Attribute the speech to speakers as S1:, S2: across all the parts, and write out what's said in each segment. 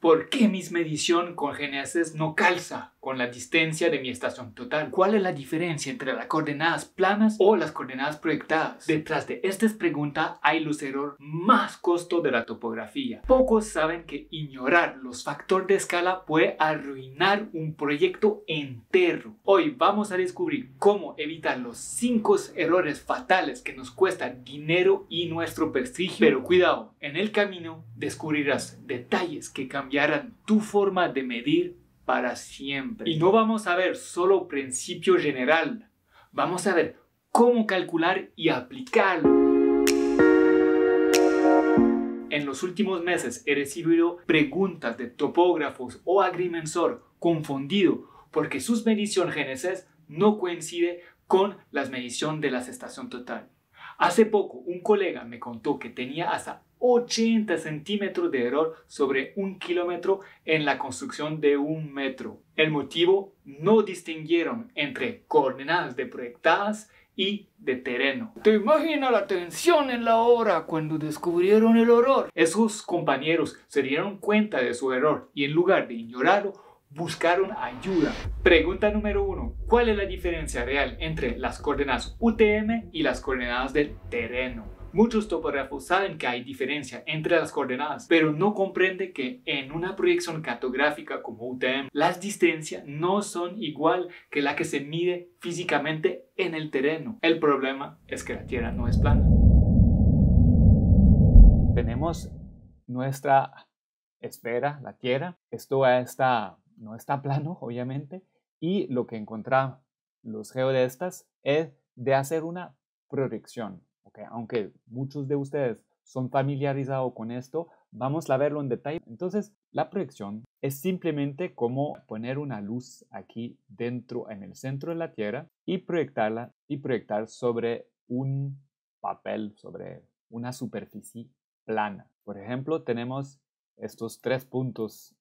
S1: ¿Por qué mi medición con GNSS no calza con la distancia de mi estación total? ¿Cuál es la diferencia entre las coordenadas planas o las coordenadas proyectadas? Detrás de estas preguntas hay los errores más costosos de la topografía. Pocos saben que ignorar los factores de escala puede arruinar un proyecto entero. Hoy vamos a descubrir cómo evitar los 5 errores fatales que nos cuestan dinero y nuestro prestigio. Pero cuidado, en el camino descubrirás detalles que cambiarán tu forma de medir para siempre. Y no vamos a ver solo principio general, vamos a ver cómo calcular y aplicarlo. En los últimos meses he recibido preguntas de topógrafos o agrimensor confundidos porque sus mediciones GNSS no coinciden con las mediciones de la estación total. Hace poco un colega me contó que tenía hasta 80 centímetros de error sobre 1 kilómetro en la construcción de 1 metro. El motivo: no distinguieron entre coordenadas de proyectadas y de terreno. ¿Te imaginas la tensión en la obra cuando descubrieron el error? Esos compañeros se dieron cuenta de su error y en lugar de ignorarlo, buscaron ayuda. Pregunta número 1. ¿Cuál es la diferencia real entre las coordenadas UTM y las coordenadas del terreno? Muchos topógrafos saben que hay diferencia entre las coordenadas, pero no comprenden que en una proyección cartográfica como UTM, las distancias no son igual que la que se mide físicamente en el terreno. El problema es que la Tierra no es plana. Tenemos nuestra esfera, la Tierra. Esto no está plano, obviamente, y lo que encontramos los geodestas es de hacer una proyección. Okay. Aunque muchos de ustedes son familiarizados con esto, vamos a verlo en detalle. Entonces, la proyección es simplemente como poner una luz aquí dentro, en el centro de la Tierra, y proyectarla y proyectar sobre un papel, sobre una superficie plana. Por ejemplo, tenemos estos 3 puntos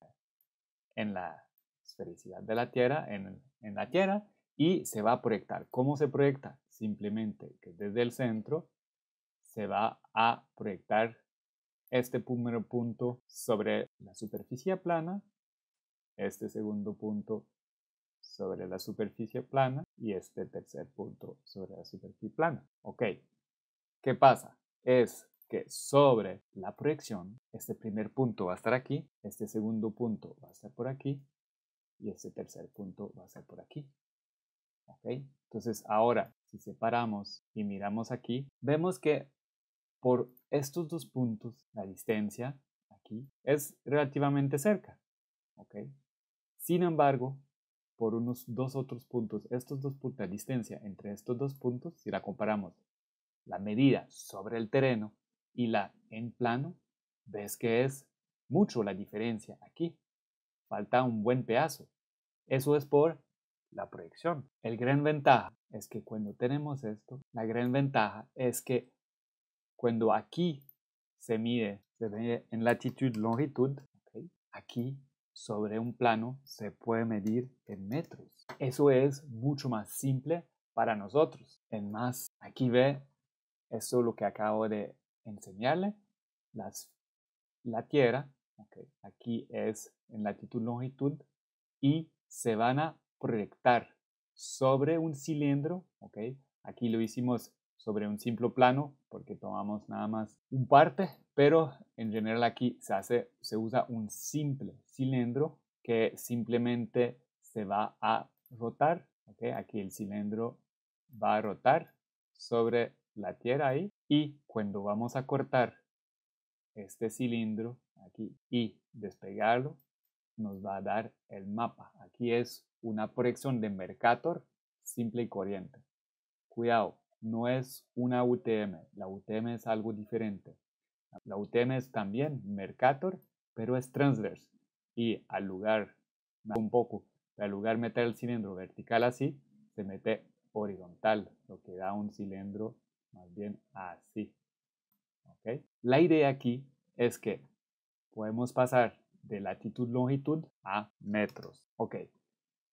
S1: en la esfericidad de la Tierra, en la Tierra, y se va a proyectar. ¿Cómo se proyecta? Simplemente que desde el centro se va a proyectar este primer punto sobre la superficie plana, este segundo punto sobre la superficie plana y este tercer punto sobre la superficie plana. Ok, ¿qué pasa? Es que sobre la proyección, este primer punto va a estar aquí, este segundo punto va a estar por aquí y este tercer punto va a estar por aquí. Ok, entonces ahora si separamos y miramos aquí, vemos que por estos 2 puntos, la distancia aquí es relativamente cerca. ¿Okay? Sin embargo, por unos 2 otros puntos, estos 2 puntos, la distancia entre estos 2 puntos, si la comparamos la medida sobre el terreno y la en plano, ves que es mucho la diferencia aquí. Falta un buen pedazo. Eso es por la proyección. El gran ventaja es que cuando tenemos esto, la gran ventaja es que cuando aquí se mide en latitud, longitud, ¿okay? Aquí sobre un plano se puede medir en metros. Eso es mucho más simple para nosotros. En más, aquí ve, eso es lo que acabo de enseñarle, la Tierra, ¿okay? Aquí es en latitud, longitud y se van a proyectar sobre un cilindro, ¿okay? Aquí lo hicimos sobre un simple plano porque tomamos nada más un parte, pero en general aquí se usa un simple cilindro que simplemente se va a rotar. ¿Okay? Aquí el cilindro va a rotar sobre la Tierra ahí y cuando vamos a cortar este cilindro aquí y despegarlo, nos va a dar el mapa. Aquí es una proyección de Mercator simple y corriente. Cuidado, no es una UTM. La UTM es algo diferente. La UTM es también Mercator, pero es transverse. Y al lugar de meter el cilindro vertical así, se mete horizontal, lo que da un cilindro más bien así. ¿Okay? La idea aquí es que podemos pasar de latitud, longitud a metros. Ok,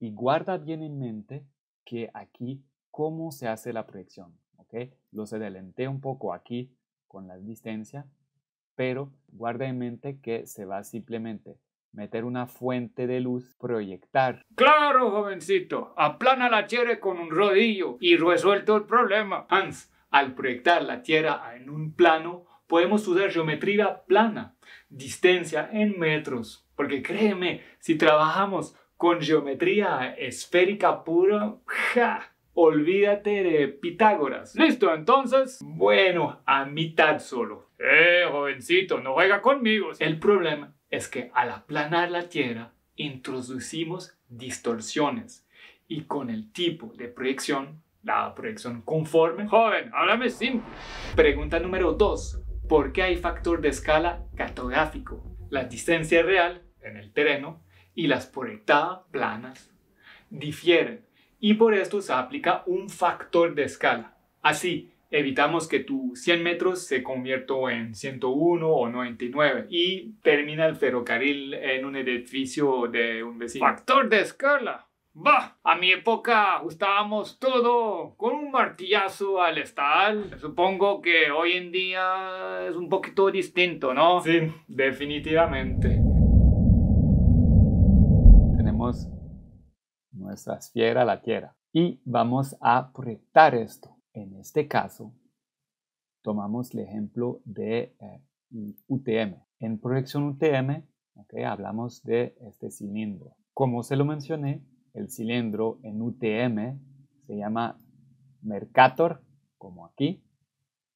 S1: y guarda bien en mente que aquí, ¿cómo se hace la proyección? Ok, los adelanté un poco aquí con la distancia, pero guarda en mente que se va simplemente meter una fuente de luz, proyectar.
S2: Claro, jovencito, aplana la tierra con un rodillo y resuelto el problema.
S1: Hans, al proyectar la Tierra en un plano, podemos usar geometría plana, distancia en metros, porque créeme, si trabajamos con geometría esférica pura, olvídate de Pitágoras.
S2: ¿Listo entonces?
S1: Bueno, a mitad solo.
S2: Jovencito, no juega conmigo.
S1: El problema es que al aplanar la Tierra, introducimos distorsiones y con el tipo de proyección, la proyección conforme.
S2: Joven, háblame simple.
S1: Pregunta número 2. ¿Por qué hay factor de escala cartográfico? La distancia real en el terreno y las proyectadas planas difieren y por esto se aplica un factor de escala. Así, evitamos que tu 100 metros se convierta en 101 o 99 y termina el ferrocarril en un edificio de un vecino.
S2: Factor de escala. Bah, a mi época ajustábamos todo con un martillazo al estal. Supongo que hoy en día es un poquito distinto, ¿no?
S1: Sí, definitivamente. Tenemos nuestra esfera, la Tierra, y vamos a proyectar esto. En este caso, tomamos el ejemplo de UTM. En proyección UTM, hablamos de este cilindro. Como se lo mencioné, el cilindro en UTM se llama Mercator, como aquí,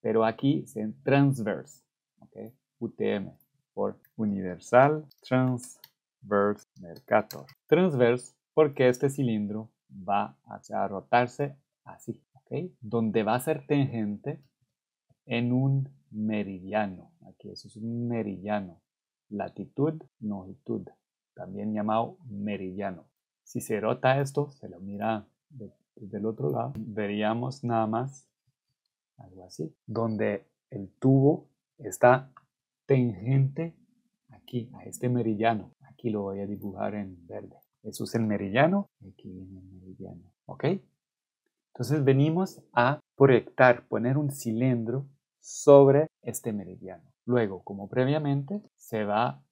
S1: pero aquí es en transverse, UTM, por Universal Transverse Mercator. Transverse porque este cilindro va a rotarse así, donde va a ser tangente en un meridiano. Aquí eso es un meridiano. Latitud, longitud, también llamado meridiano. Si se rota esto, se lo mira desde el otro lado, veríamos nada más algo así, donde el tubo está tangente aquí, a este meridiano. Aquí lo voy a dibujar en verde. Eso es el meridiano, aquí viene el meridiano, ¿ok? Entonces venimos a proyectar, poner un cilindro sobre este meridiano. Luego, como previamente, se va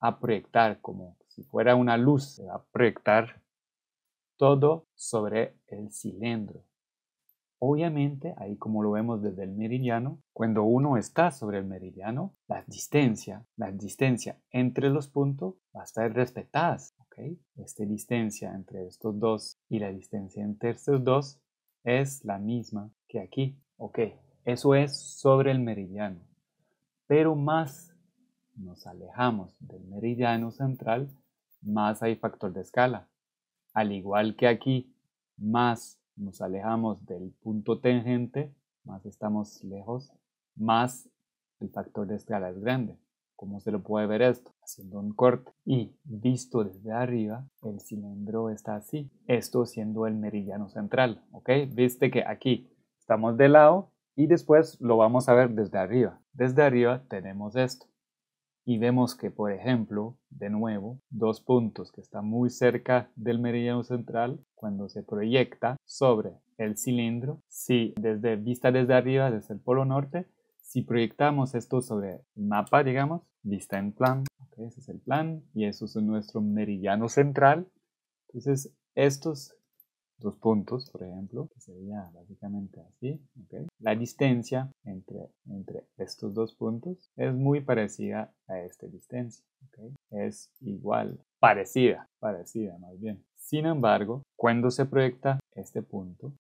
S1: a proyectar como si fuera una luz, se va a proyectar todo sobre el cilindro. Obviamente, ahí como lo vemos desde el meridiano, cuando uno está sobre el meridiano, la distancia entre los puntos va a estar respetadas. Esta distancia entre estos dos y la distancia entre estos dos es la misma que aquí. Eso es sobre el meridiano. Pero más nos alejamos del meridiano central, más hay factor de escala. Al igual que aquí, más nos alejamos del punto tangente, más estamos lejos, más el factor de escala es grande. ¿Cómo se lo puede ver esto? Haciendo un corte y visto desde arriba, el cilindro está así. Esto siendo el meridiano central, Viste que aquí estamos de lado y después lo vamos a ver desde arriba. Desde arriba tenemos esto. Y vemos que, por ejemplo, de nuevo, dos puntos que están muy cerca del meridiano central, cuando se proyecta sobre el cilindro, si vista desde arriba, desde el polo norte, si proyectamos esto sobre el mapa, digamos, vista en plan, ese es el plan, y eso es nuestro meridiano central. Entonces, estos dos puntos, por ejemplo, que sería básicamente así, la distancia entre estos dos puntos es muy parecida a esta distancia, es igual, parecida más bien. Sin embargo, cuando se proyecta este punto,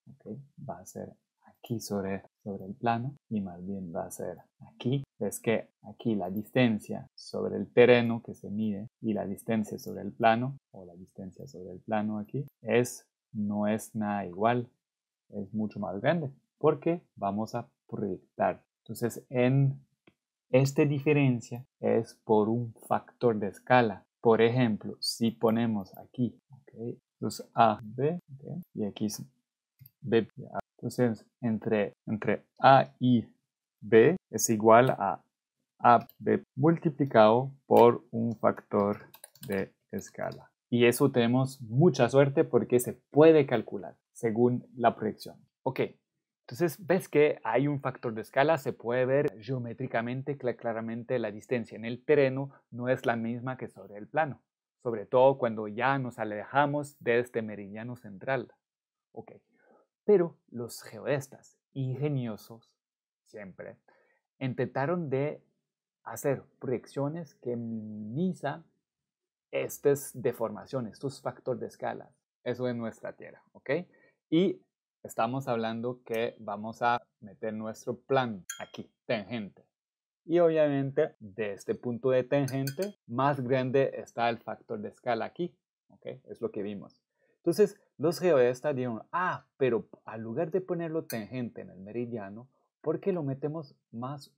S1: va a ser aquí sobre el plano y más bien va a ser aquí. Es que aquí la distancia sobre el terreno que se mide y la distancia sobre el plano, o la distancia sobre el plano aquí, no es nada igual, es mucho más grande porque vamos a proyectar. Entonces, en esta diferencia es por un factor de escala. Por ejemplo, si ponemos aquí, entonces A, B, y aquí es B, A. Entonces, entre A y B es igual a AB multiplicado por un factor de escala. Y eso tenemos mucha suerte porque se puede calcular según la proyección. Entonces, ves que hay un factor de escala, se puede ver geométricamente claramente la distancia en el terreno no es la misma que sobre el plano, sobre todo cuando ya nos alejamos de este meridiano central. Ok, pero los geodestas, ingeniosos siempre, intentaron de hacer proyecciones que minimizan estas deformaciones, estos factores de escala. Eso es nuestra Tierra, ¿ok? Y estamos hablando que vamos a meter nuestro plan aquí, tangente. Y obviamente, de este punto de tangente, más grande está el factor de escala aquí, ¿ok? Es lo que vimos. Entonces, los geodestas dijeron, pero al lugar de ponerlo tangente en el meridiano, ¿por qué lo metemos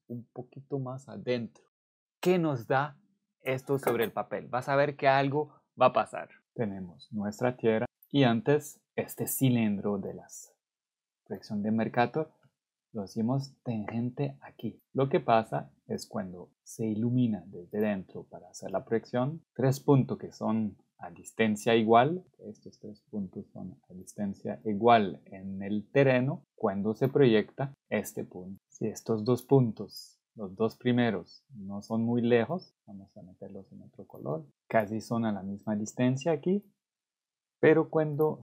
S1: un poquito más adentro? ¿Qué nos da esto sobre el papel? Vas a ver que algo va a pasar. Tenemos nuestra Tierra y antes este cilindro de la proyección de Mercator lo hacemos tangente aquí. Lo que pasa es cuando se ilumina desde dentro para hacer la proyección, 3 puntos que son a distancia igual, estos 3 puntos son a distancia igual en el terreno, cuando se proyecta este punto. Si estos 2 puntos, los 2 primeros, no son muy lejos, vamos a meterlos en otro color, casi son a la misma distancia aquí, pero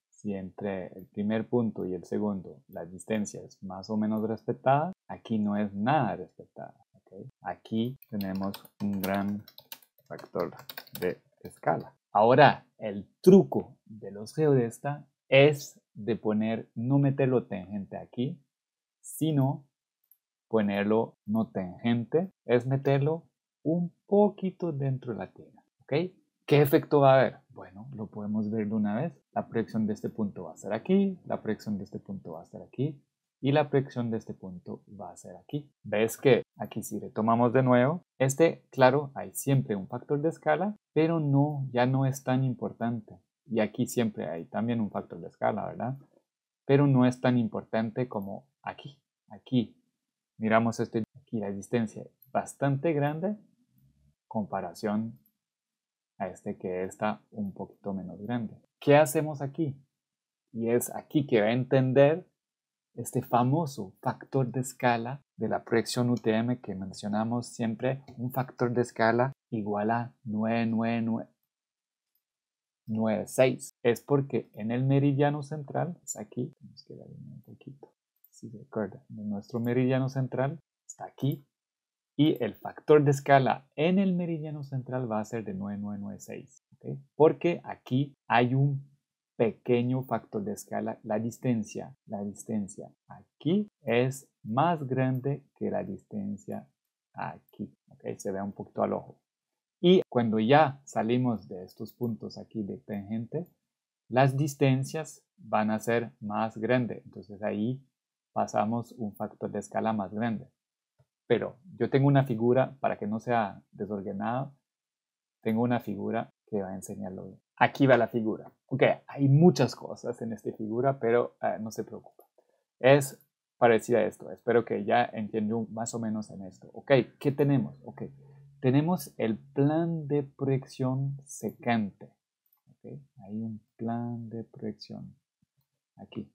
S1: si entre el primer punto y el segundo la distancia es más o menos respetada, aquí no es nada respetada. ¿Okay? Aquí tenemos un gran factor de escala. Ahora, el truco de los geodestas es de no meterlo tangente aquí, sino ponerlo no tangente, es meterlo un poquito dentro de la Tierra. ¿Ok? ¿Qué efecto va a haber? Bueno, lo podemos ver de una vez. La proyección de este punto va a ser aquí, la proyección de este punto va a ser aquí y la proyección de este punto va a ser aquí. ¿Ves que aquí si retomamos de nuevo? Claro, hay siempre un factor de escala, pero ya no es tan importante. Y aquí siempre hay también un factor de escala, ¿verdad? Pero no es tan importante como aquí. Aquí, miramos aquí la distancia es bastante grande comparación a que está un poquito menos grande. ¿Qué hacemos aquí? Y es aquí que va a entender este famoso factor de escala de la proyección UTM que mencionamos siempre, un factor de escala igual a 99996. Es porque en el meridiano central, es aquí, tenemos que darle un poquito, si recuerda, nuestro meridiano central está aquí, y el factor de escala en el meridiano central va a ser de 9996, ¿okay? Porque aquí hay un pequeño factor de escala, la distancia aquí es más grande que la distancia aquí, ¿okay? Se ve un poquito al ojo. Y cuando ya salimos de estos puntos aquí de tangente, las distancias van a ser más grandes, entonces ahí pasamos un factor de escala más grande. Pero yo tengo una figura, para que no sea desordenado, tengo una figura que va a enseñarlo bien. Aquí va la figura. Ok, hay muchas cosas en esta figura, pero no se preocupe. Es parecida a esto. Espero que ya entiendan más o menos en esto. Ok, ¿qué tenemos? Ok, tenemos el plan de proyección secante. Okay, hay un plan de proyección. Aquí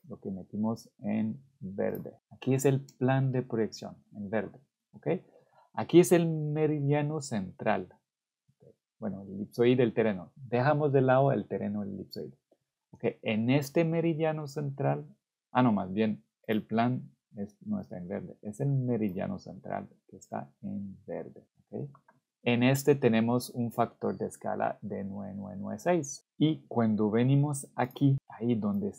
S1: lo que metimos en verde. Aquí es el plan de proyección en verde. ¿Okay? Aquí es el meridiano central. Okay. Bueno, el elipsoide del terreno. Dejamos de lado el terreno del elipsoide. Okay. En este meridiano central, no, más bien el plan no está en verde. Es el meridiano central que está en verde. Okay. En este tenemos un factor de escala de 9996. Y cuando venimos aquí, ahí donde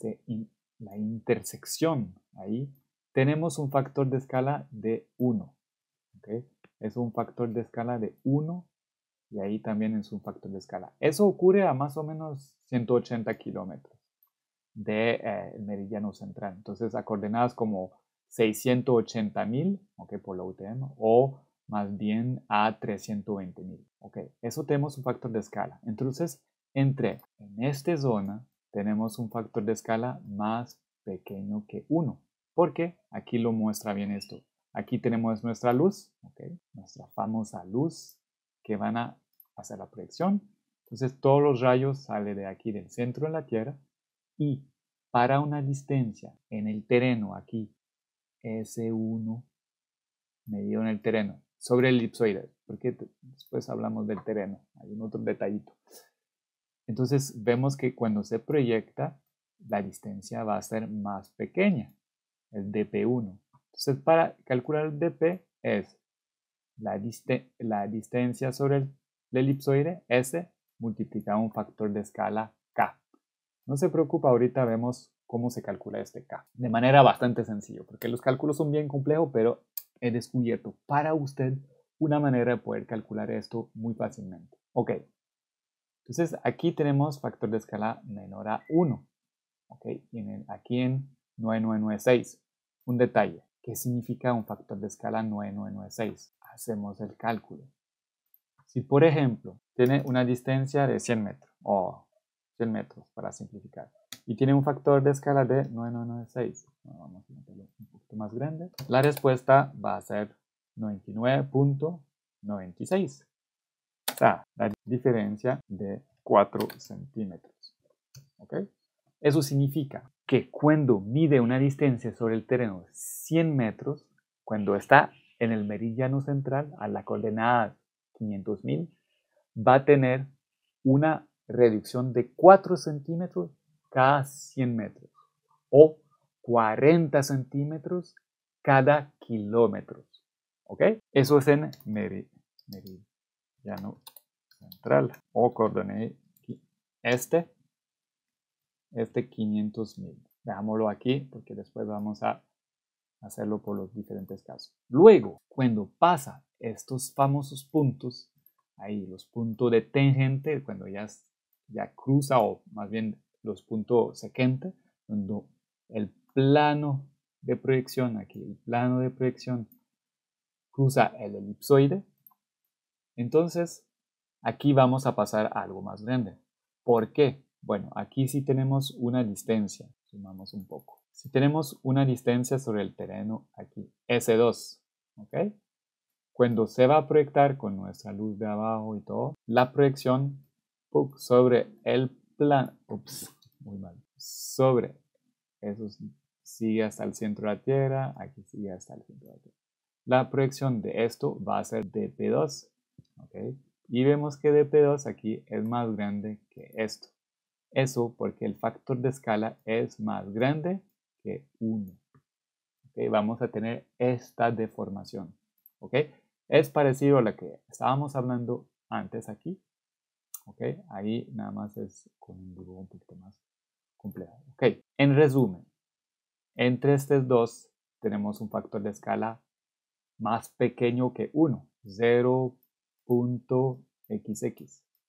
S1: la intersección, ahí tenemos un factor de escala de 1. ¿Okay? Es un factor de escala de 1 y ahí también es un factor de escala. Eso ocurre a más o menos 180 kilómetros del meridiano central. Entonces, a coordenadas como 680.000, ¿okay? Por la UTM, o más bien a 320.000. ¿Okay? Eso tenemos un factor de escala. Entonces, en esta zona tenemos un factor de escala más pequeño que 1. Porque aquí lo muestra bien esto. Aquí tenemos nuestra luz, ¿okay? Nuestra famosa luz que van a hacer la proyección. Entonces, todos los rayos salen de aquí del centro de la Tierra y para una distancia en el terreno aquí S1 medido en el terreno sobre el elipsoide, porque después hablamos del terreno, hay un otro detallito. Entonces vemos que cuando se proyecta, la distancia va a ser más pequeña, el dp1. Entonces para calcular el dp es la distancia sobre el elipsoide, S, multiplicado un factor de escala K. No se preocupe, ahorita vemos cómo se calcula este K. De manera bastante sencilla, porque los cálculos son bien complejos, pero he descubierto para usted una manera de poder calcular esto muy fácilmente. Ok, entonces aquí tenemos factor de escala menor a 1. Ok, y aquí en 9996. Un detalle, ¿qué significa un factor de escala 9996? Hacemos el cálculo. Si por ejemplo tiene una distancia de 100 metros, o 100 metros para simplificar, y tiene un factor de escala de 9996, vamos a meterlo un poquito más grande, la respuesta va a ser 99.96. O sea, la diferencia de 4 centímetros. ¿Ok? Eso significa que cuando mide una distancia sobre el terreno 100 metros, cuando está en el meridiano central a la coordenada 500.000, va a tener una reducción de 4 centímetros cada 100 metros o 40 centímetros cada kilómetro. ¿Ok? Eso es en meridiano central o coordenada este 500.000. Dejámoslo aquí porque después vamos a hacerlo por los diferentes casos. Luego, cuando pasa estos famosos puntos, ahí los puntos de tangente, cuando ya cruza, o más bien los puntos sequentes, cuando el plano de proyección, aquí el plano de proyección cruza el elipsoide, entonces aquí vamos a pasar a algo más grande. ¿Por qué? Bueno, aquí sí tenemos una distancia. Sumamos un poco. Si tenemos una distancia sobre el terreno aquí, S2, ¿ok? Cuando se va a proyectar con nuestra luz de abajo y todo, la proyección sobre el plano, muy mal, sobre eso sigue hasta el centro de la Tierra, aquí sigue hasta el centro de la Tierra. La proyección de esto va a ser dp2, ¿ok? Y vemos que dp2 aquí es más grande que esto. Eso porque el factor de escala es más grande que 1. ¿Okay? Vamos a tener esta deformación. ¿Okay? Es parecido a la que estábamos hablando antes aquí. ¿Okay? Ahí nada más es con un dibujo un poquito más complejo. ¿Okay? En resumen, entre estos dos tenemos un factor de escala más pequeño que 1, 0.xx.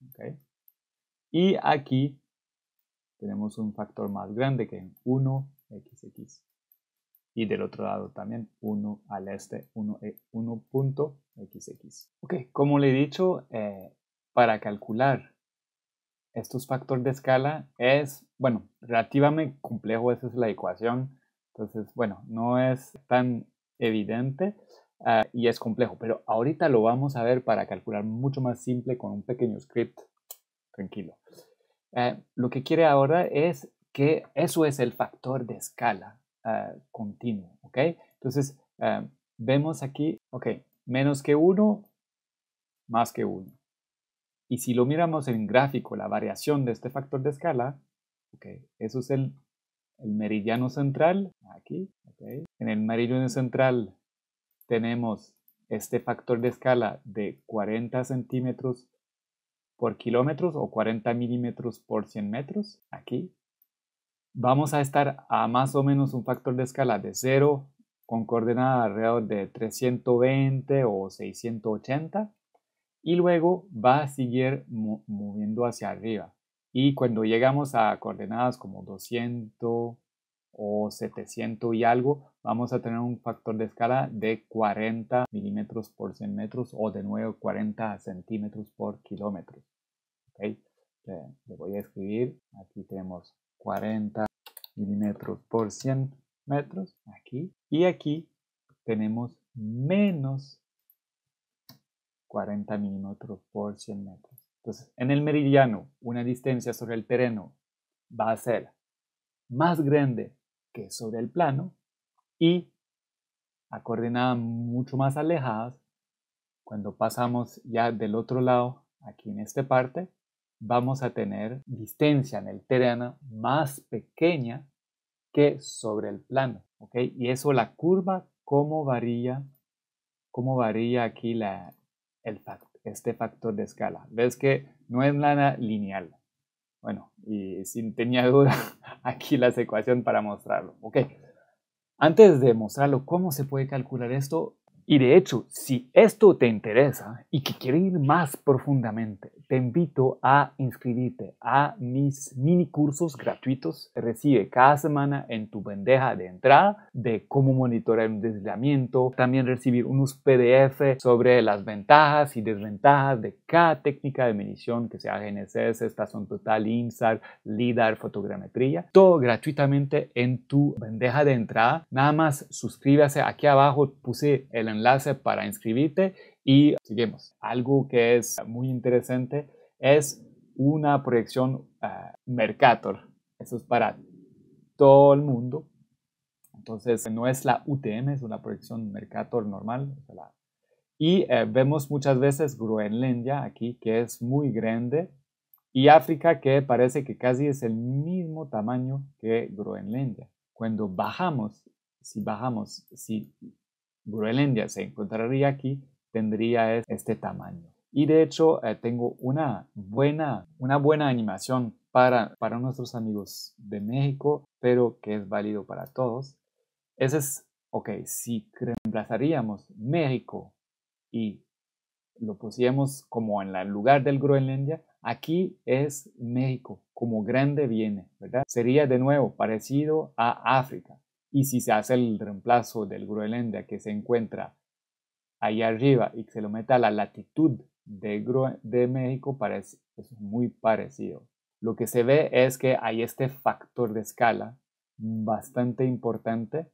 S1: ¿Okay? Y aquí tenemos un factor más grande que 1xx. Y del otro lado también 1 al este, 1.xx. Ok, como le he dicho, para calcular estos factores de escala es, bueno, relativamente complejo. Esa es la ecuación. Entonces, bueno, no es tan evidente y es complejo. Pero ahorita lo vamos a ver para calcular mucho más simple con un pequeño script. Tranquilo. Lo que quiere ahora es que eso es el factor de escala continuo, ¿ok? Entonces, vemos aquí, ok, menos que 1, más que 1. Y si lo miramos en gráfico, la variación de este factor de escala, ok, eso es el meridiano central, aquí, ok. En el meridiano central tenemos este factor de escala de 40 centímetros por kilómetros o 40 milímetros por 100 metros, aquí. Vamos a estar a más o menos un factor de escala de 0 con coordenada alrededor de 320 o 680 y luego va a seguir moviendo hacia arriba. Y cuando llegamos a coordenadas como 200 o 700 y algo, vamos a tener un factor de escala de 40 milímetros por 100 metros o de nuevo 40 centímetros por kilómetro. ¿Okay? Le voy a escribir, aquí tenemos 40 milímetros por 100 metros, aquí, y aquí tenemos menos 40 milímetros por 100 metros. Entonces, en el meridiano, una distancia sobre el terreno va a ser más grande que sobre el plano y a coordenadas mucho más alejadas, cuando pasamos ya del otro lado, aquí en esta parte, vamos a tener distancia en el terreno más pequeña que sobre el plano, ¿ok? Y eso, la curva, cómo varía aquí este factor de escala. Ves que no es nada lineal. Bueno, y si tenía duda, aquí las ecuaciones para mostrarlo, ¿ok? Antes de mostrarlo, ¿cómo se puede calcular esto? Y de hecho, si esto te interesa y que quieres ir más profundamente, te invito a inscribirte a mis mini cursos gratuitos que recibe cada semana en tu bandeja de entrada de cómo monitorear un deslizamiento, también recibir unos PDF sobre las ventajas y desventajas de cada técnica de medición, que sea GNSS, estación total, INSAR, LIDAR, fotogrametría, todo gratuitamente en tu bandeja de entrada. Nada más suscríbase, aquí abajo puse el enlace para inscribirte y seguimos. Algo que es muy interesante es una proyección Mercator. Eso es para todo el mundo. Entonces no es la UTM, es una proyección Mercator normal. Y vemos muchas veces Groenlandia aquí, que es muy grande, y África, que parece que casi es el mismo tamaño que Groenlandia. Cuando bajamos, si Groenlandia se encontraría aquí, tendría este tamaño. Y de hecho, tengo una buena animación para nuestros amigos de México, pero que es válido para todos. Ese es, ok, si reemplazaríamos México y lo pusiéramos como en el lugar del Groenlandia, aquí es México, como grande viene, ¿verdad? Sería de nuevo parecido a África. Y si se hace el reemplazo del Groenlandia que se encuentra ahí arriba y que se lo meta a la latitud de México, es muy parecido. Lo que se ve es que hay este factor de escala bastante importante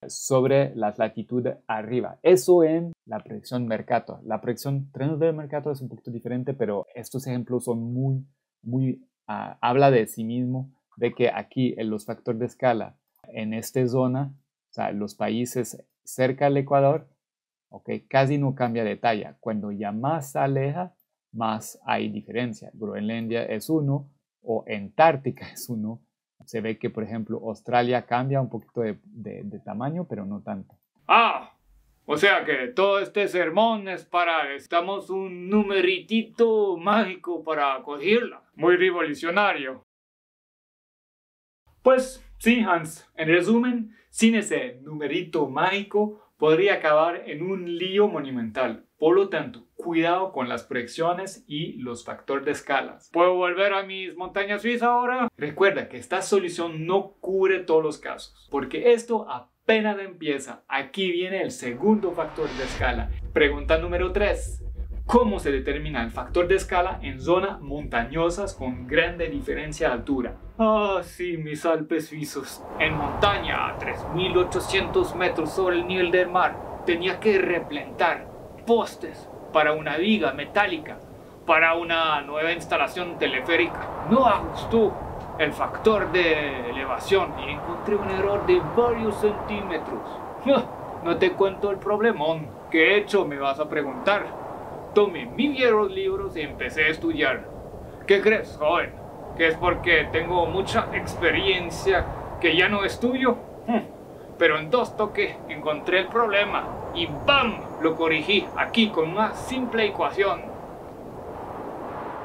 S1: sobre las latitudes arriba. Eso en la proyección Mercator. La proyección trenes de Mercator es un poquito diferente, pero estos ejemplos son habla de sí mismo, de que aquí en los factores de escala en esta zona, o sea, los países cerca del Ecuador, okay, casi no cambia de talla. Cuando ya más se aleja, más hay diferencia. Groenlandia es 1 o Antártica es 1. Se ve que, por ejemplo, Australia cambia un poquito de tamaño, pero no tanto.
S2: Ah, o sea que todo este sermón es estamos un numeritito mágico para cogerla. Muy revolucionario. Pues sí, Hans, en resumen, sin ese numerito mágico podría acabar en un lío monumental. Por lo tanto, cuidado con las proyecciones y los factores de escalas. ¿Puedo volver a mis montañas suizas ahora? Recuerda que esta solución no cubre todos los casos, porque esto apenas empieza. Aquí viene el segundo factor de escala. Pregunta número 3. ¿Cómo se determina el factor de escala en zonas montañosas con grande diferencia de altura? Ah, sí, mis Alpes suizos. En montaña a 3.800 metros sobre el nivel del mar, tenía que replantar postes para una viga metálica, para una nueva instalación teleférica. No ajustó el factor de elevación y encontré un error de varios centímetros. No te cuento el problemón. ¿Qué he hecho? Me vas a preguntar. Tomé mis viejos libros y empecé a estudiar. ¿Qué crees, joven? ¿Que es porque tengo mucha experiencia que ya no estudio? Pero en 2 toques encontré el problema y ¡bam! Lo corregí aquí con una simple ecuación.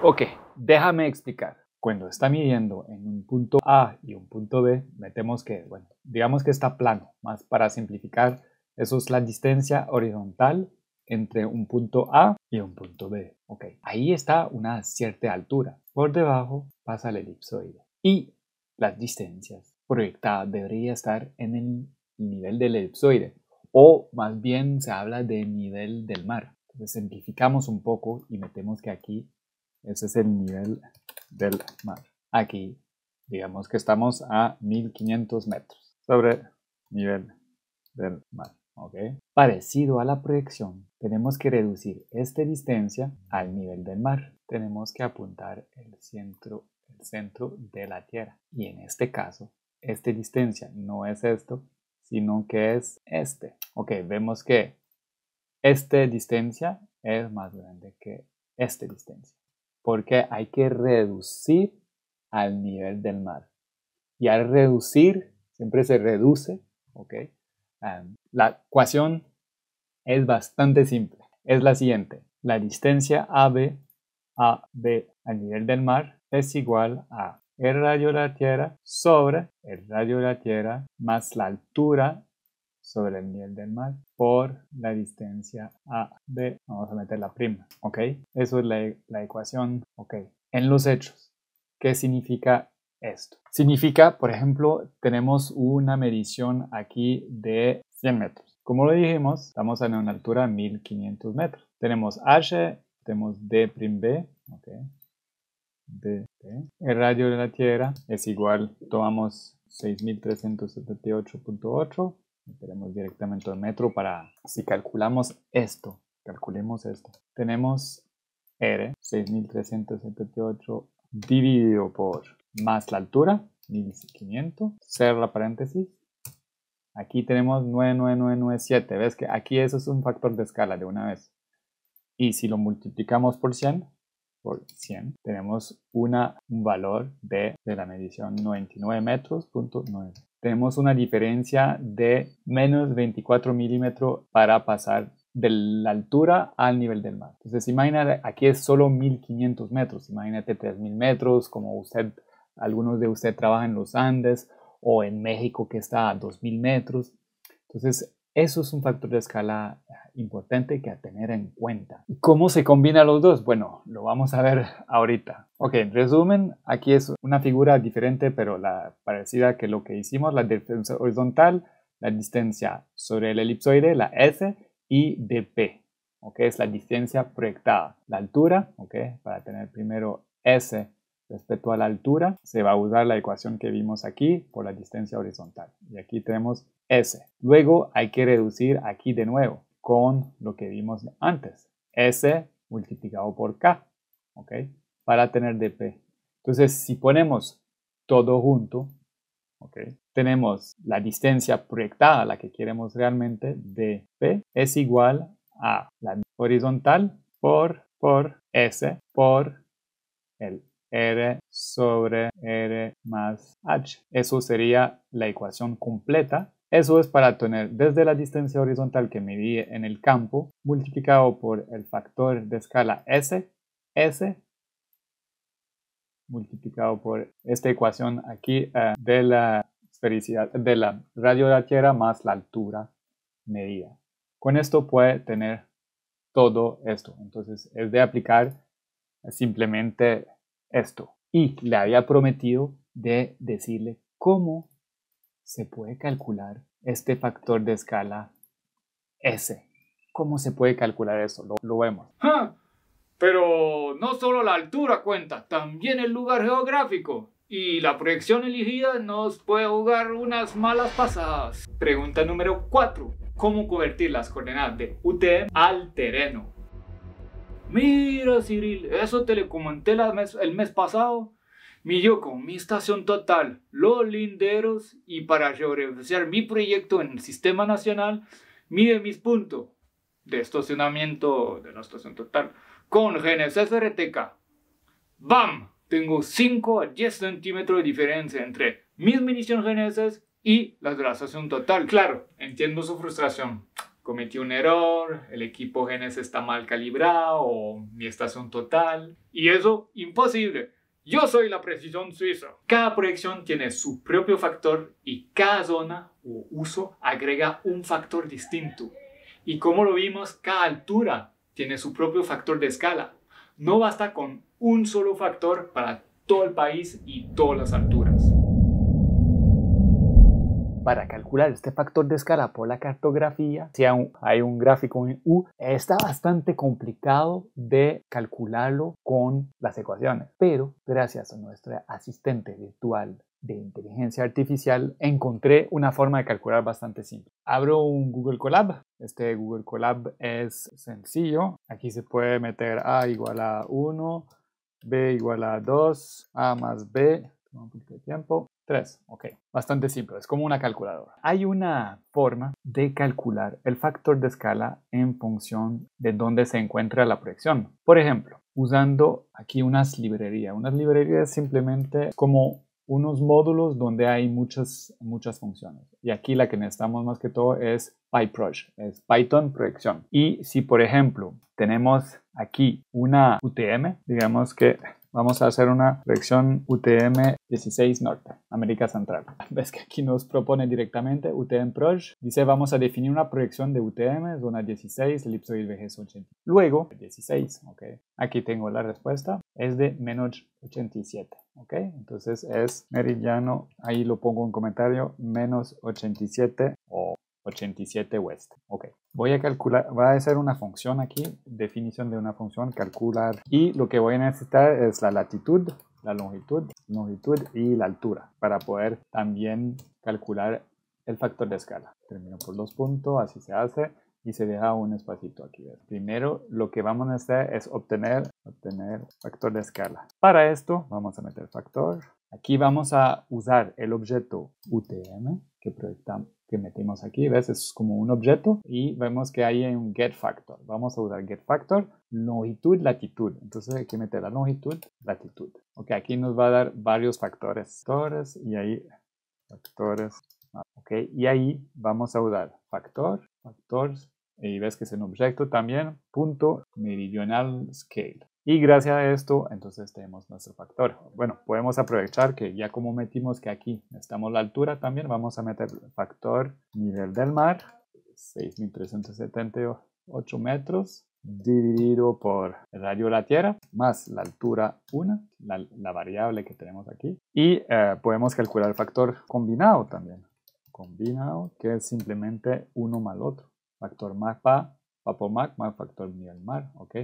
S1: Ok, déjame explicar. Cuando está midiendo en un punto A y un punto B, metemos que, bueno, digamos que está plano. Más para simplificar, eso es la distancia horizontal entre un punto A y un punto B. Ok, ahí está una cierta altura. Por debajo pasa el elipsoide. Y las distancias proyectadas debería estar en el nivel del elipsoide. O más bien se habla de nivel del mar. Entonces simplificamos un poco y metemos que aquí ese es el nivel del mar. Aquí digamos que estamos a 1500 metros sobre nivel del mar. ¿Okay? Parecido a la proyección, tenemos que reducir esta distancia al nivel del mar. Tenemos que apuntar el centro de la Tierra. Y en este caso, esta distancia no es esto, sino que es este. Ok, vemos que esta distancia es más grande que esta distancia, porque hay que reducir al nivel del mar. Y al reducir, siempre se reduce, ¿ok? La ecuación es bastante simple. Es la siguiente. La distancia AB al nivel del mar es igual a el radio de la Tierra sobre el radio de la Tierra más la altura sobre el nivel del mar por la distancia AB. Vamos a meter la prima, ¿ok? Eso es la ecuación, ¿ok? En los hechos, ¿qué significa esto? Significa, por ejemplo, tenemos una medición aquí de 100 metros. Como lo dijimos, estamos a una altura de 1500 metros. Tenemos H, tenemos D'B, ¿ok? El radio de la Tierra es igual, tomamos 6378.8, tenemos directamente el metro para, si calculamos esto, tenemos R, 6378 dividido por más la altura, 1500, cerrar la paréntesis. Aquí tenemos 99997, ves que aquí eso es un factor de escala de una vez. Y si lo multiplicamos por 100, tenemos un valor de la medición 99 metros.9. Tenemos una diferencia de menos 24 milímetros para pasar de la altura al nivel del mar. Entonces imagínate, aquí es solo 1500 metros, imagínate 3000 metros, como algunos de ustedes trabajan en los Andes o en México que está a 2000 metros. Entonces eso es un factor de escala importante que a tener en cuenta. ¿Y cómo se combinan los dos? Bueno, lo vamos a ver ahorita. Ok, en resumen, aquí es una figura diferente, pero parecida que lo que hicimos, la distancia horizontal, la distancia sobre el elipsoide, la S, y dp, ok, es la distancia proyectada. La altura, ok, para tener primero S respecto a la altura, se va a usar la ecuación que vimos aquí por la distancia horizontal. Y aquí tenemos S. Luego hay que reducir aquí de nuevo con lo que vimos antes. S multiplicado por K, ¿ok? Para tener dp. Entonces, si ponemos todo junto, ¿ok? Tenemos la distancia proyectada, la que queremos realmente, dp, es igual a la horizontal por S por el R sobre R más H. Eso sería la ecuación completa. Eso es para tener desde la distancia horizontal que medí en el campo multiplicado por el factor de escala S multiplicado por esta ecuación aquí de la esfericidad de la radio de la Tierra más la altura medida. Con esto puede tener todo esto. Entonces es de aplicar simplemente esto. Y le había prometido de decirle cómo se puede calcular este factor de escala S. ¿Cómo se puede calcular eso? Lo vemos.
S2: ¡Ja! Pero no solo la altura cuenta, también el lugar geográfico. Y la proyección elegida nos puede jugar unas malas pasadas. Pregunta número 4. ¿Cómo convertir las coordenadas de UTM al terreno? Mira, Cyril, eso te lo comenté el mes pasado. Yo con mi estación total, los linderos, y para georreferenciar mi proyecto en el sistema nacional, mide mis puntos de estacionamiento de la estación total con GNSS RTK. ¡Bam! Tengo 5 a 10 centímetros de diferencia entre mis mediciones GNSS y las de la estación total. Claro, entiendo su frustración. Cometí un error, el equipo GNSS está mal calibrado o mi estación total. Y eso, imposible. Yo soy la precisión suiza. Cada proyección tiene su propio factor y cada zona o uso agrega un factor distinto. Y como lo vimos, cada altura tiene su propio factor de escala. No basta con un solo factor para todo el país y todas las alturas.
S1: Para calcular este factor de escala por la cartografía, si hay un gráfico en U, está bastante complicado de calcularlo con las ecuaciones. Pero gracias a nuestra asistente virtual de inteligencia artificial, encontré una forma de calcular bastante simple. Abro un Google Colab. Este Google Colab es sencillo. Aquí se puede meter A igual a 1, B igual a 2, A más B. Toma un poquito de tiempo. 3. Ok, bastante simple, es como una calculadora. Hay una forma de calcular el factor de escala en función de dónde se encuentra la proyección. Por ejemplo, usando aquí unas librerías. Unas librerías simplemente como unos módulos donde hay muchas funciones. Y aquí la que necesitamos más que todo es PyProj, es Python proyección. Y si por ejemplo tenemos aquí una UTM, digamos que vamos a hacer una proyección UTM 16 Norte, América Central. Ves que aquí nos propone directamente UTM Proj. Dice vamos a definir una proyección de UTM, zona 16, elipsoide vejez 80. Luego, 16, ok. Aquí tengo la respuesta, es de menos 87, ok. Entonces es meridiano, ahí lo pongo en comentario, menos 87 o 87 west. Ok. Voy a calcular, voy a hacer una función aquí, definición de una función, calcular. Y lo que voy a necesitar es la latitud, la longitud y la altura para poder también calcular el factor de escala. Termino por 2 puntos, así se hace. Y se deja un espacito aquí. Primero lo que vamos a hacer es obtener factor de escala. Para esto vamos a meter factor. Aquí vamos a usar el objeto UTM que metimos aquí. ¿Ves? Es como un objeto y vemos que hay un getFactor. Vamos a usar getFactor, longitud, latitud. Entonces hay que meter la longitud, latitud. Ok, aquí nos va a dar varios factores. Y ahí factores. Ok, y ahí vamos a usar factors, y ves que es un objeto también, punto meridional scale. Y gracias a esto, entonces tenemos nuestro factor. Bueno, podemos aprovechar que ya como metimos que aquí necesitamos la altura también, vamos a meter el factor nivel del mar, 6.378 metros, dividido por el radio de la Tierra, más la altura 1, la variable que tenemos aquí. Y podemos calcular el factor combinado también. Combinado, que es simplemente uno más el otro. Factor mapa por mac más factor nivel mar, ok.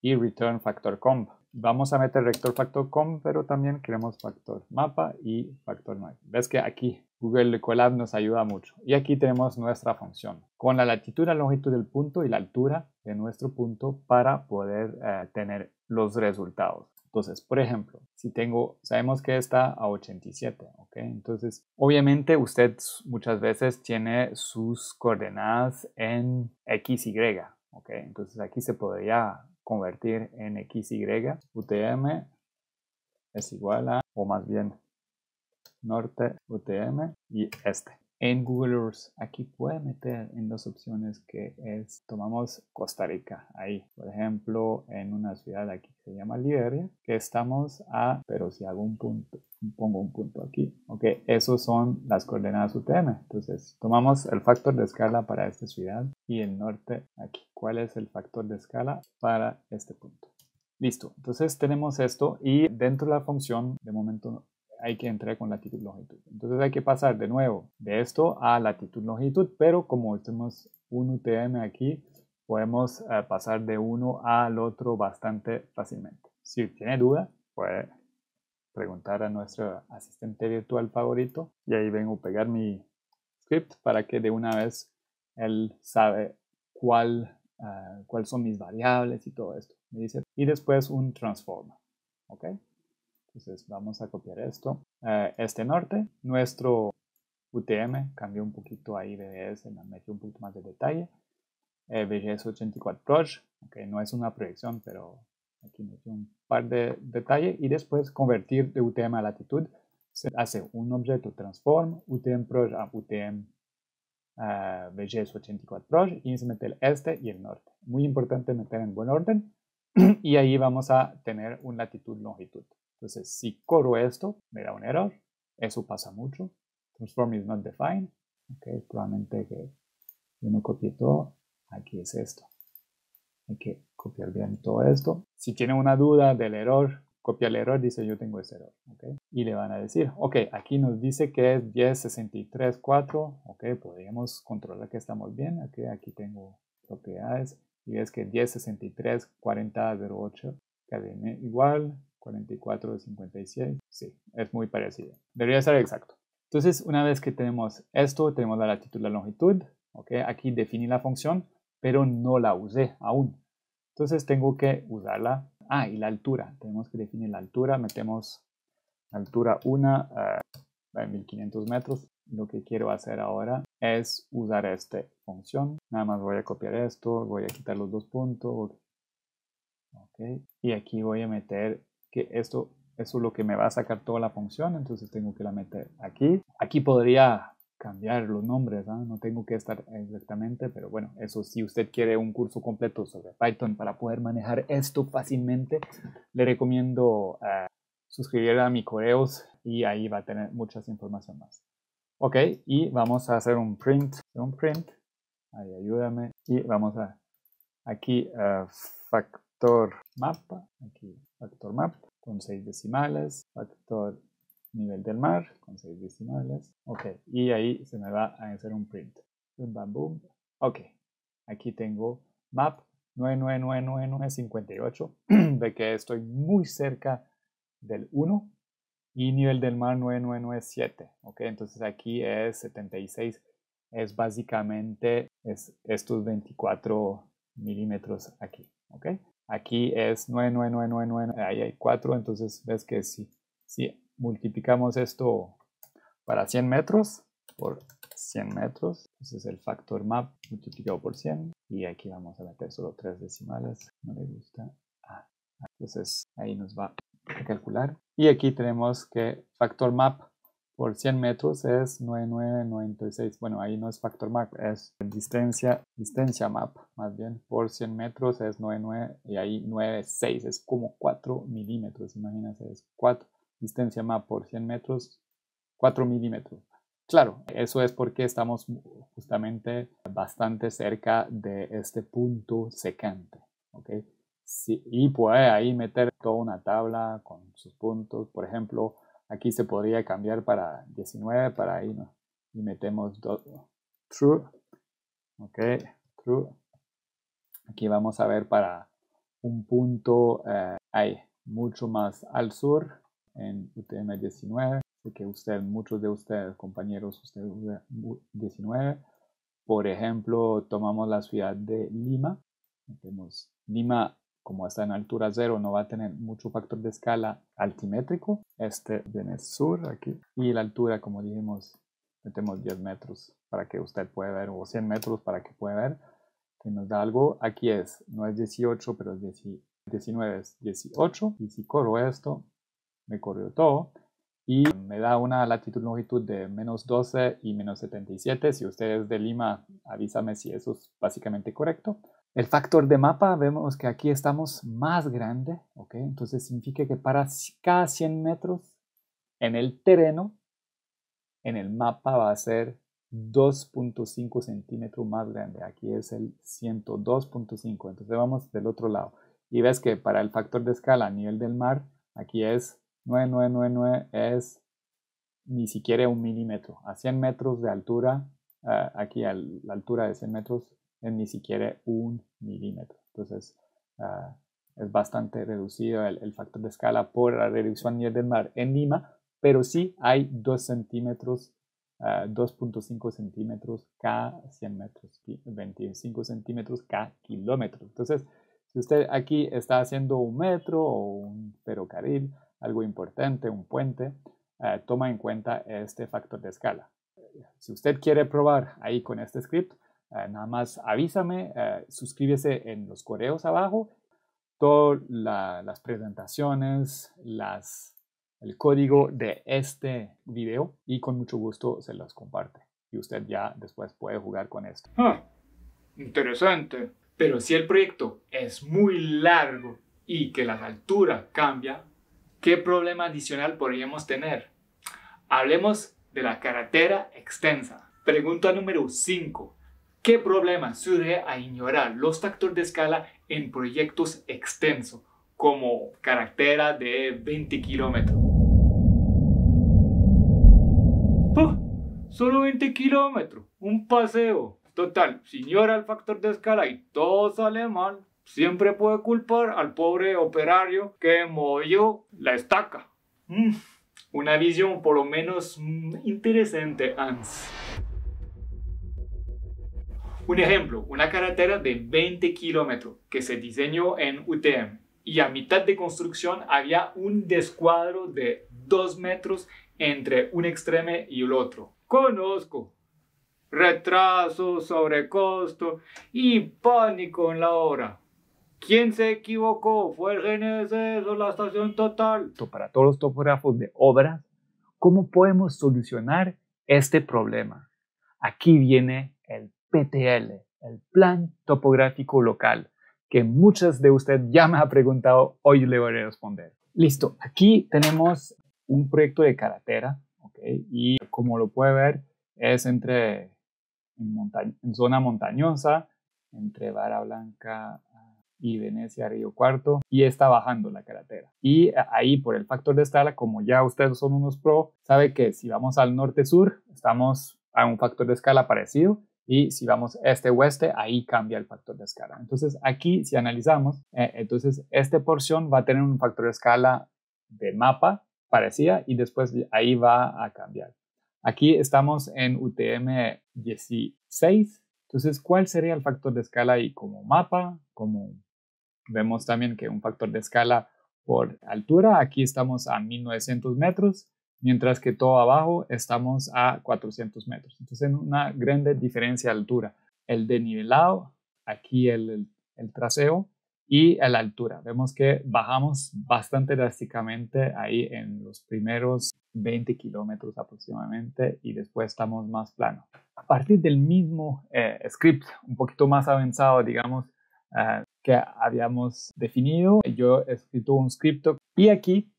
S1: Y return factor comp. Vamos a meter rector factor comp, pero también queremos factor mapa y factor mac. Ves que aquí Google Colab nos ayuda mucho. Y aquí tenemos nuestra función con la latitud, la longitud del punto y la altura de nuestro punto para poder tener los resultados. Entonces, por ejemplo, si sabemos que está a 87, ¿ok? Entonces, obviamente usted muchas veces tiene sus coordenadas en XY, ¿ok? Entonces aquí se podría convertir en XY. UTM es igual a, o más bien, norte UTM y este. En Google Earth, aquí puede meter en las opciones que es, tomamos Costa Rica, ahí, por ejemplo, en una ciudad aquí que se llama Liberia, que estamos a, pero si hago un punto, pongo un punto aquí, ok, esos son las coordenadas UTM, entonces tomamos el factor de escala para esta ciudad y el norte aquí, ¿cuál es el factor de escala para este punto? Listo, entonces tenemos esto y dentro de la función, de momento hay que entrar con latitud longitud. Entonces hay que pasar de nuevo de esto a latitud longitud, pero como tenemos un UTM aquí, podemos pasar de uno al otro bastante fácilmente. Si tiene duda, puede preguntar a nuestro asistente virtual favorito y ahí vengo a pegar mi script para que de una vez él sabe cuáles son mis variables y todo esto. Me dice, y después un transform, ¿ok? Entonces vamos a copiar esto. Este norte, nuestro UTM cambió un poquito ahí, BBS, me metió un poquito más de detalle. BGS 84 Proj, okay, no es una proyección, pero aquí metió un par de detalles. Y después convertir de UTM a latitud. Se hace un objeto transform, UTM Proj a UTM BGS 84 Proj y se mete el este y el norte. Muy importante meter en buen orden. Y ahí vamos a tener un latitud-longitud. Entonces, si corro esto, me da un error. Eso pasa mucho. Transform is not defined. Ok, probablemente que yo no copié todo. Aquí es esto. Hay que copiar bien todo esto. Si tiene una duda del error, copia el error, dice yo tengo ese error. Okay. Y le van a decir, ok, aquí nos dice que es 10.63.4. Ok, podríamos controlar que estamos bien. Okay, aquí tengo propiedades. Y ves que 10.63.40.08 igual, 44.56. Sí, es muy parecido. Debería ser exacto. Entonces, una vez que tenemos esto, tenemos la latitud y la longitud. Okay, aquí definí la función, pero no la usé aún. Entonces tengo que usarla. Y la altura. Tenemos que definir la altura. Metemos la altura 1. 1500 metros. Lo que quiero hacer ahora es usar esta función. Nada más voy a copiar esto, voy a quitar los 2 puntos. Ok, y aquí voy a meter que eso es lo que me va a sacar toda la función, entonces tengo que la meter aquí. Aquí podría cambiar los nombres, ¿no? No tengo que estar exactamente, pero bueno, eso si usted quiere un curso completo sobre Python para poder manejar esto fácilmente, le recomiendo suscribir a mi correos y ahí va a tener muchas información más. Ok, y vamos a hacer un print, ahí ayúdame, y vamos a aquí factor mapa, aquí factor map con 6 decimales, factor nivel del mar con 6 decimales, ok, y ahí se me va a hacer un print, boom, bam, boom, ok, aquí tengo map 9999958, ve que estoy muy cerca del 1, y nivel del mar 9997, ok, entonces aquí es 76, es básicamente estos 24 milímetros aquí, ok, aquí es 99999, ahí hay 4, entonces ves que si multiplicamos esto para 100 metros por 100 metros, entonces el factor map multiplicado por 100, y aquí vamos a meter solo 3 decimales, no le gusta, entonces ahí nos va a calcular, y aquí tenemos que factor map por 100 metros es 9996, bueno ahí no es factor map, es distancia map, más bien por 100 metros es 99 y ahí 96, es como 4 milímetros, imagínense, es 4, distancia map por 100 metros, 4 milímetros. Claro, eso es porque estamos justamente bastante cerca de este punto secante, ¿ok? Sí, y puede ahí meter toda una tabla con sus puntos, por ejemplo, aquí se podría cambiar para 19, para ahí, ¿no? Y metemos true, ok, true. Aquí vamos a ver para un punto hay mucho más al sur en UTM 19. Sé que muchos de ustedes, compañeros, ustedes usan 19. Por ejemplo, tomamos la ciudad de Lima. Metemos Lima, como está en altura 0, no va a tener mucho factor de escala altimétrico. Este viene sur aquí. Y la altura, como dijimos, metemos 10 metros para que usted pueda ver, o 100 metros para que pueda ver. Que nos da algo. Aquí no es 18, pero es 19, es 18. Y si corro esto, me corrió todo. Y me da una latitud-longitud de menos 12 y menos 77. Si usted es de Lima, avísame si eso es básicamente correcto. El factor de mapa, vemos que aquí estamos más grande, ¿ok? Entonces significa que para cada 100 metros en el terreno, en el mapa va a ser 2.5 centímetros más grande. Aquí es el 102.5. Entonces vamos del otro lado. Y ves que para el factor de escala a nivel del mar, aquí es 9999, es ni siquiera 1 milímetro. A 100 metros de altura, aquí a la altura de 100 metros, es ni siquiera 1 milímetro. Entonces es bastante reducido el factor de escala por la reducción a nivel del mar en Lima, pero sí hay 2 centímetros, 2.5 centímetros cada 100 metros, 25 centímetros cada kilómetro. Entonces, si usted aquí está haciendo un metro o un ferrocarril, algo importante, un puente, toma en cuenta este factor de escala. Si usted quiere probar ahí con este script, nada más avísame, suscríbese en los correos abajo, todas las presentaciones, el código de este video, y con mucho gusto se los comparte. Y usted ya después puede jugar con esto.
S2: Interesante. Pero si el proyecto es muy largo y que la altura cambia, ¿qué problema adicional podríamos tener? Hablemos de la carretera extensa. Pregunta número 5. ¿Qué problema surge a ignorar los factores de escala en proyectos extensos, como carretera de 20 kilómetros? Solo 20 kilómetros, un paseo. Total, si ignora el factor de escala y todo sale mal, siempre puede culpar al pobre operario que movió la estaca. Una visión por lo menos interesante, Hans. Un ejemplo, una carretera de 20 kilómetros que se diseñó en UTM y a mitad de construcción había un descuadro de 2 metros entre un extremo y el otro. Conozco retraso, sobrecosto y pánico en la obra. ¿Quién se equivocó? ¿Fue el GNSS o la estación total?
S1: Para todos los topógrafos de obras, ¿cómo podemos solucionar este problema? Aquí viene el PTL, el Plan Topográfico Local, que muchos de ustedes ya me han preguntado, hoy le voy a responder. Listo, aquí tenemos un proyecto de carretera, ¿okay? Y como lo puede ver, es en zona montañosa, entre Vara Blanca y Venecia, Río Cuarto, y está bajando la carretera. Y ahí por el factor de escala, como ya ustedes son unos pro, sabe que si vamos al norte-sur, estamos a un factor de escala parecido, y si vamos este-oeste, ahí cambia el factor de escala. Entonces aquí, si analizamos, entonces esta porción va a tener un factor de escala de mapa parecida, y después ahí va a cambiar. Aquí estamos en UTM 16. Entonces, ¿cuál sería el factor de escala ahí como mapa? Como vemos también que un factor de escala por altura, aquí estamos a 1900 metros, mientras que todo abajo estamos a 400 metros. Entonces, una grande diferencia de altura. El denivelado, aquí el traseo y la altura. Vemos que bajamos bastante drásticamente ahí en los primeros 20 kilómetros aproximadamente y después estamos más plano. A partir del mismo script, un poquito más avanzado, digamos, que habíamos definido, yo he escrito un script y aquí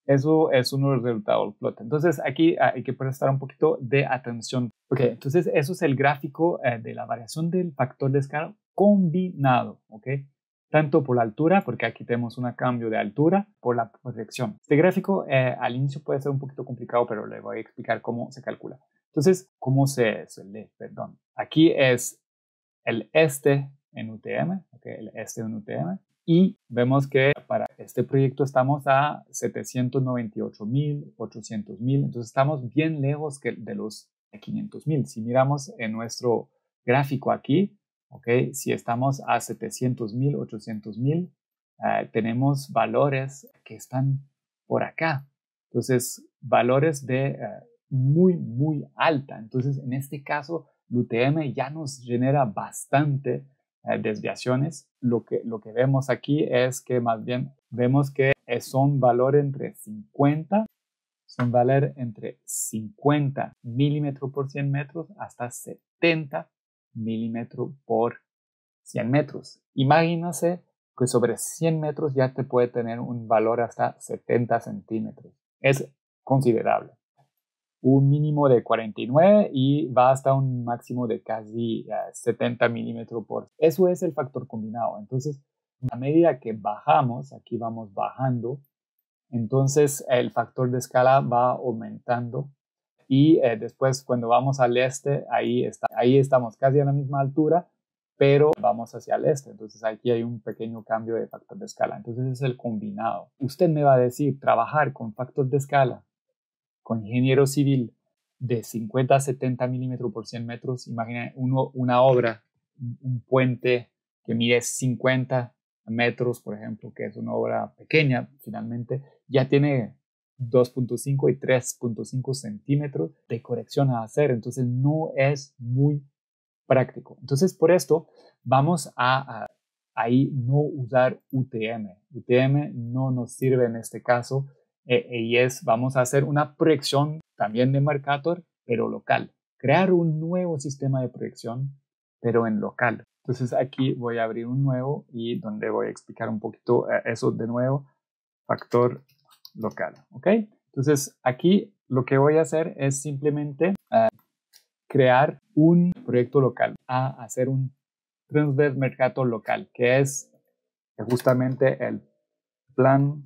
S1: eso es uno de los resultados del plot. Entonces aquí hay que prestar un poquito de atención. Ok, entonces eso es el gráfico de la variación del factor de escala combinado, ok. Tanto por la altura, porque aquí tenemos un cambio de altura, por la proyección. Este gráfico al inicio puede ser un poquito complicado, pero le voy a explicar cómo se calcula. Entonces, ¿cómo se lee? Perdón. Aquí es el este en UTM, okay, el este en UTM, y vemos que para este proyecto estamos a 798.000, 800.000, entonces estamos bien lejos de los 500.000. Si miramos en nuestro gráfico aquí, okay, si estamos a 700.000, 800.000, tenemos valores que están por acá. Entonces, valores de muy, muy alta. Entonces, en este caso, el UTM ya nos genera bastante desviaciones. Lo que vemos aquí es que más bien vemos que son valores entre 50, son valores entre 50 milímetros por 100 metros hasta 70 milímetros por 100 metros. Imagínense que sobre 100 metros ya te puede tener un valor hasta 70 centímetros. Es considerable. Un mínimo de 49 y va hasta un máximo de casi 70 milímetros por. Eso es el factor combinado. Entonces, a medida que bajamos, aquí vamos bajando, entonces el factor de escala va aumentando y después cuando vamos al este, ahí estamos casi a la misma altura, pero vamos hacia el este. Entonces aquí hay un pequeño cambio de factor de escala. Entonces es el combinado. Usted me va a decir, trabajar con factor de escala con ingeniero civil de 50 a 70 milímetros por 100 metros, imagina una obra, un puente que mide 50 metros, por ejemplo, que es una obra pequeña, finalmente, ya tiene 2.5 y 3.5 centímetros de corrección a hacer, entonces no es muy práctico. Entonces, por esto, vamos a ahí no usar UTM. UTM no nos sirve en este caso, y vamos a hacer una proyección también de Mercator, pero local. Crear un nuevo sistema de proyección, pero en local. Entonces aquí voy a abrir un nuevo y donde voy a explicar un poquito eso de nuevo, factor local, ¿ok? Entonces aquí lo que voy a hacer es simplemente crear un proyecto local, a hacer un Transverse Mercator local, que es justamente el plan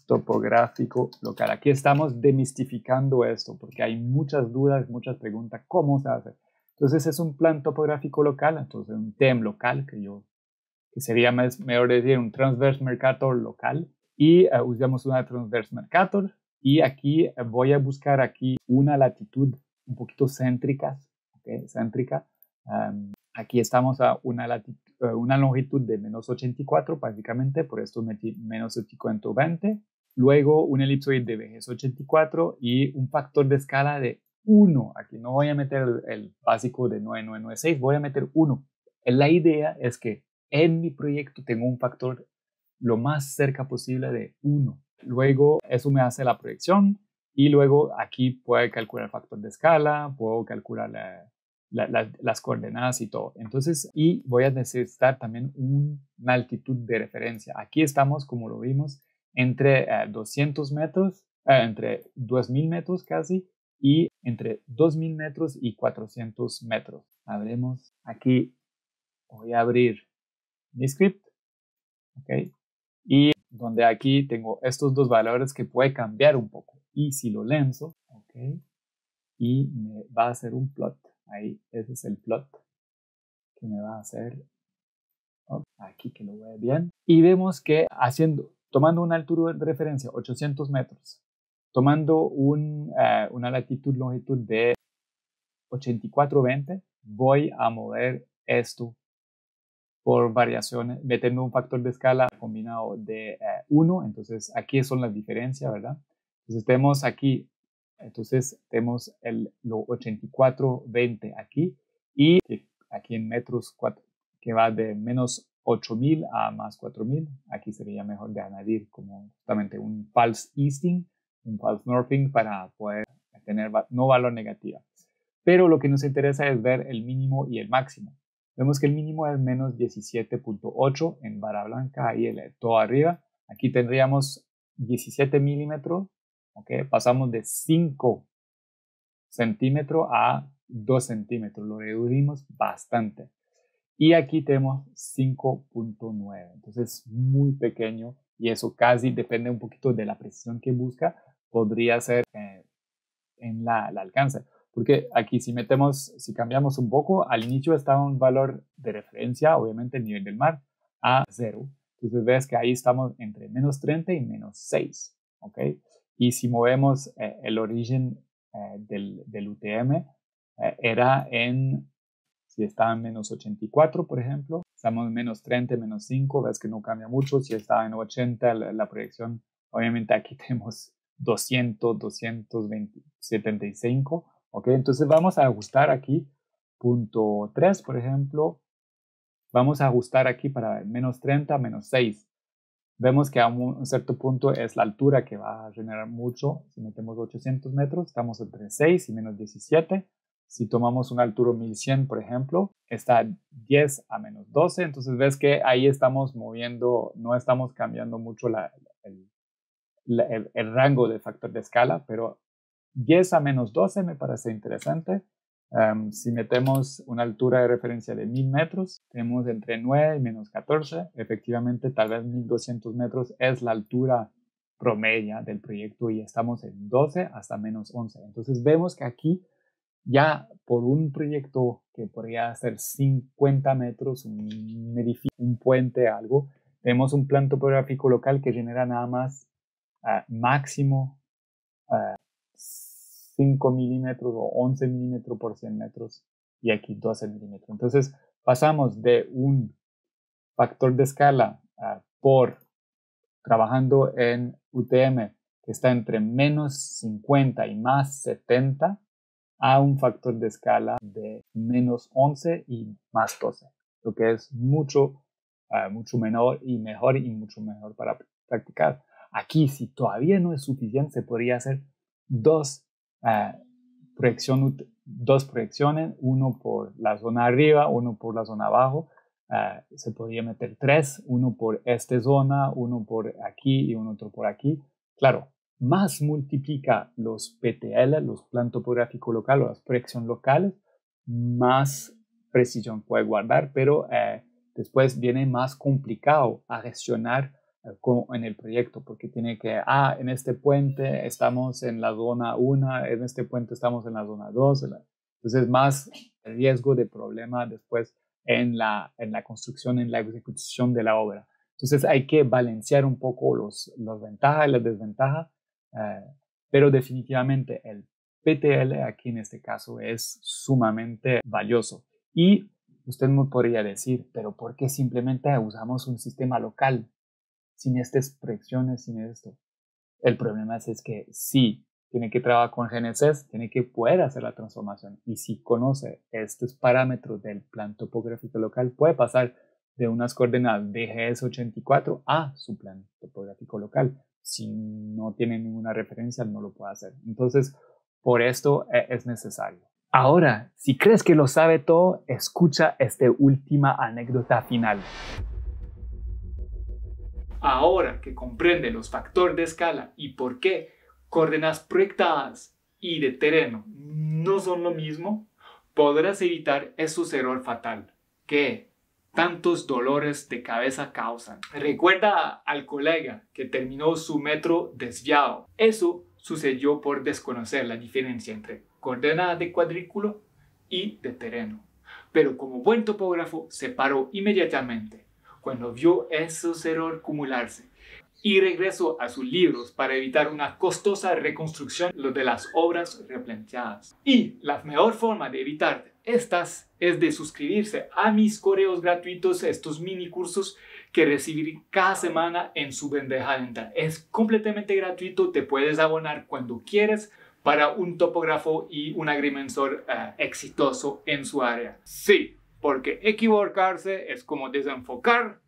S1: topográfico local. Aquí estamos demistificando esto porque hay muchas dudas, muchas preguntas, ¿cómo se hace? Entonces es un plan topográfico local, entonces un TEM local, que sería mejor decir un Transverse Mercator local, y usamos una Transverse Mercator, y aquí voy a buscar aquí una latitud un poquito céntrica, ¿okay? Céntrica. Aquí estamos a una longitud de menos 84, básicamente, por esto metí menos 820. luego un elipsoide de vejez 84 y un factor de escala de 1. Aquí no voy a meter el básico de 9996, voy a meter 1. La idea es que en mi proyecto tengo un factor lo más cerca posible de 1. Luego eso me hace la proyección y luego aquí puedo calcular el factor de escala, puedo calcular las coordenadas y todo. Entonces, y voy a necesitar también una altitud de referencia. Aquí estamos, como lo vimos, entre 200 metros, entre 2000 metros casi, y entre 2000 metros y 400 metros. Abrimos aquí, voy a abrir mi script, ¿ok? Y donde aquí tengo estos dos valores que puede cambiar un poco. Y si lo lanzo, ¿ok? Y me va a hacer un plot. Ahí, ese es el plot que me va a hacer. Aquí que lo vea bien. Y vemos que tomando una altura de referencia 800 metros, tomando una latitud-longitud de 8420, voy a mover esto por variaciones, metiendo un factor de escala combinado de 1. Entonces, aquí son las diferencias, ¿verdad? Entonces, tenemos aquí, tenemos lo 8420 aquí y aquí en metros que va de menos 8000 a más 4000. Aquí sería mejor de añadir como justamente un false easting, un false northing para poder tener no valor negativo. Pero lo que nos interesa es ver el mínimo y el máximo. Vemos que el mínimo es menos 17.8 en barra blanca, ahí todo arriba. Aquí tendríamos 17 milímetros, ¿okay? Pasamos de 5 centímetros a 2 centímetros, lo reducimos bastante. Y aquí tenemos 5.9, entonces muy pequeño y eso casi depende un poquito de la precisión que busca, podría ser en la alcance. Porque aquí si cambiamos un poco, al inicio estaba un valor de referencia, obviamente el nivel del mar, a 0. Entonces ves que ahí estamos entre menos 30 y menos 6. ¿Ok? Y si movemos el origen del UTM, era si estaba en menos 84, por ejemplo, estamos en menos 30, menos 5, ves que no cambia mucho. Si estaba en 80, la proyección, obviamente aquí tenemos 200, 220, 75, ¿ok? Entonces vamos a ajustar aquí punto 3, por ejemplo, vamos a ajustar aquí para menos 30, menos 6. Vemos que a un cierto punto es la altura que va a generar mucho. Si metemos 800 metros, estamos entre 6 y menos 17. Si tomamos una altura 1100, por ejemplo, está 10 a menos 12. Entonces ves que ahí estamos moviendo, no estamos cambiando mucho el rango de factor de escala, pero 10 a menos 12 me parece interesante. Si metemos una altura de referencia de 1000 metros, tenemos entre 9 y menos 14. Efectivamente, tal vez 1200 metros es la altura promedia del proyecto y estamos en 12 hasta menos 11. Entonces vemos que aquí ya por un proyecto que podría ser 50 metros, un edificio, un puente, algo, tenemos un plan topográfico local que genera nada más máximo 5 milímetros o 11 milímetros por 100 metros y aquí 12 milímetros. Entonces pasamos de un factor de escala por trabajando en UTM que está entre menos 50 y más 70 a un factor de escala de menos 11 y más 12, lo que es mucho menor y mucho mejor para practicar. Aquí, si todavía no es suficiente, se podría hacer dos proyecciones, uno por la zona arriba, uno por la zona abajo. Se podría meter 3, uno por esta zona, uno por aquí y uno otro por aquí. Claro, más multiplica los PTL, los plan topográfico local o las proyecciones locales, más precisión puede guardar, pero después viene más complicado a gestionar en el proyecto, porque tiene que, en este puente estamos en la zona 1, en este puente estamos en la zona 2, entonces más riesgo de problema después en la construcción, en la ejecución de la obra. Entonces hay que balancear un poco las ventajas y las desventajas, pero definitivamente el PTL aquí en este caso es sumamente valioso. Y usted me podría decir, pero ¿por qué simplemente usamos un sistema local sin estas proyecciones, sin esto? El problema es que sí, tiene que trabajar con GNSS, tiene que poder hacer la transformación. Y si conoce estos parámetros del plan topográfico local, puede pasar de unas coordenadas de GS84 a su plan topográfico local. Si no tiene ninguna referencia, no lo puede hacer. Entonces, por esto es necesario. Ahora, si crees que lo sabe todo, escucha esta última anécdota final.
S2: Ahora que comprende los factores de escala y por qué coordenadas proyectadas y de terreno no son lo mismo, podrás evitar esos errores fatales que tantos dolores de cabeza causan. Recuerda al colega que terminó su metro desviado. Eso sucedió por desconocer la diferencia entre coordenada de cuadrículo y de terreno. Pero como buen topógrafo se paró inmediatamente cuando vio esos errores acumularse y regresó a sus libros para evitar una costosa reconstrucción de las obras replanteadas. Y la mejor forma de evitar estas es de suscribirse a mis correos gratuitos, estos mini cursos que recibiré cada semana en su bandeja de entrada. Es completamente gratuito, te puedes abonar cuando quieres para un topógrafo y un agrimensor exitoso en su área. Sí, porque equivocarse es como desenfocar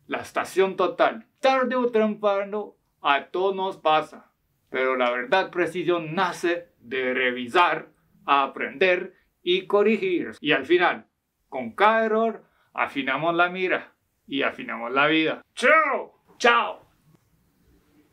S2: la estación total. Tarde o temprano a todos nos pasa, pero la verdad precisión nace de revisar, aprender y corregir. Y al final, con cada error, afinamos la mira y afinamos la vida. ¡Chao! ¡Chao!